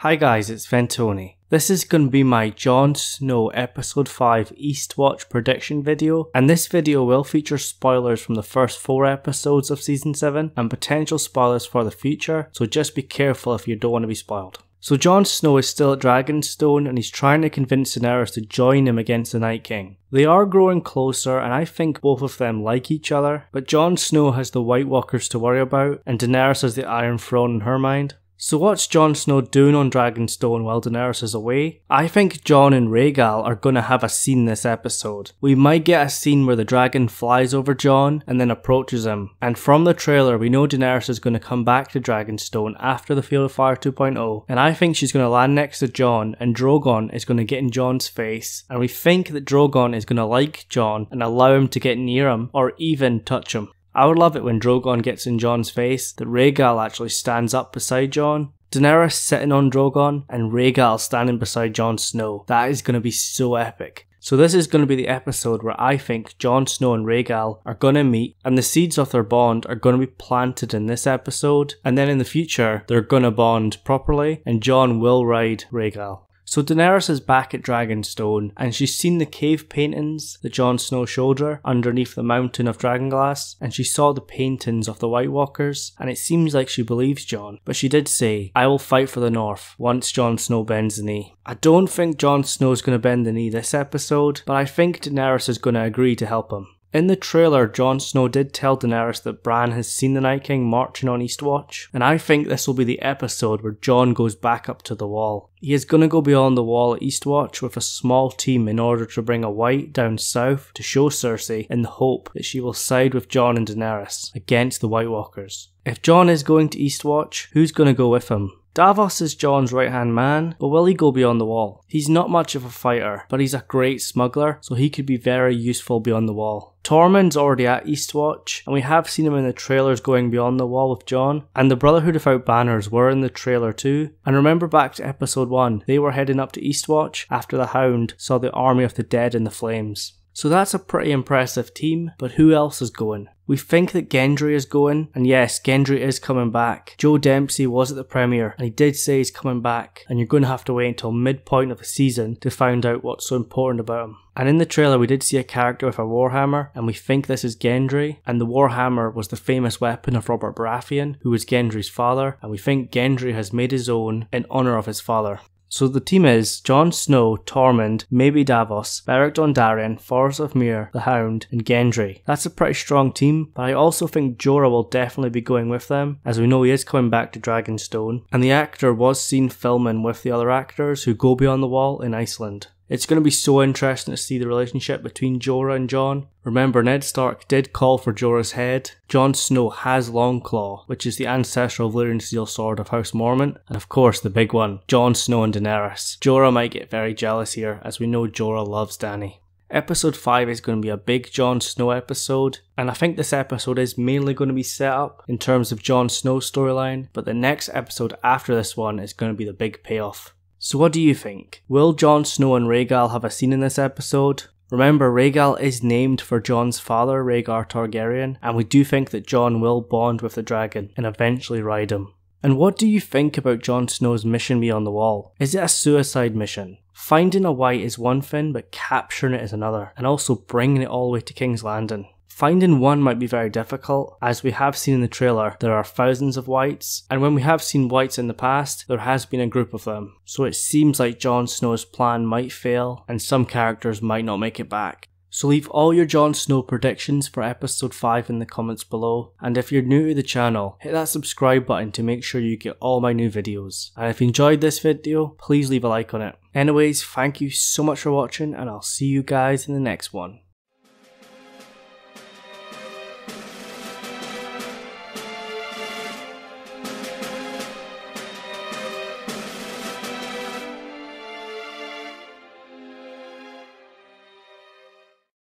Hi guys, it's Fentony. This is going to be my Jon Snow episode 5 Eastwatch prediction video, and this video will feature spoilers from the first 4 episodes of season 7 and potential spoilers for the future, so just be careful if you don't want to be spoiled. So Jon Snow is still at Dragonstone and he's trying to convince Daenerys to join him against the Night King. They are growing closer and I think both of them like each other, but Jon Snow has the White Walkers to worry about and Daenerys has the Iron Throne in her mind. So what's Jon Snow doing on Dragonstone while Daenerys is away? I think Jon and Rhaegal are going to have a scene this episode. We might get a scene where the dragon flies over Jon and then approaches him. And from the trailer we know Daenerys is going to come back to Dragonstone after the Field of Fire 2.0, and I think she's going to land next to Jon and Drogon is going to get in Jon's face, and we think that Drogon is going to like Jon and allow him to get near him or even touch him. I would love it when Drogon gets in Jon's face that Rhaegal actually stands up beside Jon. Daenerys sitting on Drogon and Rhaegal standing beside Jon Snow. That is going to be so epic. So this is going to be the episode where I think Jon Snow and Rhaegal are going to meet and the seeds of their bond are going to be planted in this episode, and then in the future they're going to bond properly and Jon will ride Rhaegal. So Daenerys is back at Dragonstone and she's seen the cave paintings that Jon Snow showed her underneath the mountain of dragonglass, and she saw the paintings of the White Walkers and it seems like she believes Jon, but she did say, "I will fight for the North" once Jon Snow bends the knee. I don't think Jon Snow is going to bend the knee this episode, but I think Daenerys is going to agree to help him. In the trailer, Jon Snow did tell Daenerys that Bran has seen the Night King marching on Eastwatch, and I think this will be the episode where Jon goes back up to the wall. He is going to go beyond the wall at Eastwatch with a small team in order to bring a White down south to show Cersei in the hope that she will side with Jon and Daenerys against the White Walkers. If Jon is going to Eastwatch, who's going to go with him? Davos is Jon's right-hand man, but will he go beyond the wall? He's not much of a fighter, but he's a great smuggler, so he could be very useful beyond the wall. Tormund's already at Eastwatch, and we have seen him in the trailers going beyond the wall with Jon, and the Brotherhood Without Banners were in the trailer too. And remember back to episode 1, they were heading up to Eastwatch after the Hound saw the army of the dead in the flames. So that's a pretty impressive team, but who else is going? We think that Gendry is going, and yes, Gendry is coming back. Joe Dempsey was at the premiere, and he did say he's coming back, and you're going to have to wait until midpoint of the season to find out what's so important about him. And in the trailer we did see a character with a warhammer, and we think this is Gendry, and the warhammer was the famous weapon of Robert Baratheon, who was Gendry's father, and we think Gendry has made his own in honour of his father. So the team is Jon Snow, Tormund, maybe Davos, Beric Dondarrion, Forrest of Myr, the Hound, and Gendry. That's a pretty strong team, but I also think Jorah will definitely be going with them, as we know he is coming back to Dragonstone, and the actor was seen filming with the other actors who go beyond the wall in Iceland. It's going to be so interesting to see the relationship between Jorah and Jon. Remember, Ned Stark did call for Jorah's head. Jon Snow has Longclaw, which is the ancestral Valyrian steel sword of House Mormont. And of course the big one, Jon Snow and Daenerys. Jorah might get very jealous here, as we know Jorah loves Dany. Episode 5 is going to be a big Jon Snow episode, and I think this episode is mainly going to be set up in terms of Jon Snow's storyline, but the next episode after this one is going to be the big payoff. So what do you think? Will Jon Snow and Rhaegal have a scene in this episode? Remember, Rhaegal is named for Jon's father, Rhaegar Targaryen, and we do think that Jon will bond with the dragon and eventually ride him. And what do you think about Jon Snow's mission beyond the wall? Is it a suicide mission? Finding a White is one thing, but capturing it is another, and also bringing it all the way to King's Landing. Finding one might be very difficult, as we have seen in the trailer there are thousands of Whites, and when we have seen Whites in the past, there has been a group of them. So it seems like Jon Snow's plan might fail, and some characters might not make it back. So leave all your Jon Snow predictions for episode 5 in the comments below, and if you're new to the channel, hit that subscribe button to make sure you get all my new videos. And if you enjoyed this video, please leave a like on it. Anyways, thank you so much for watching, and I'll see you guys in the next one.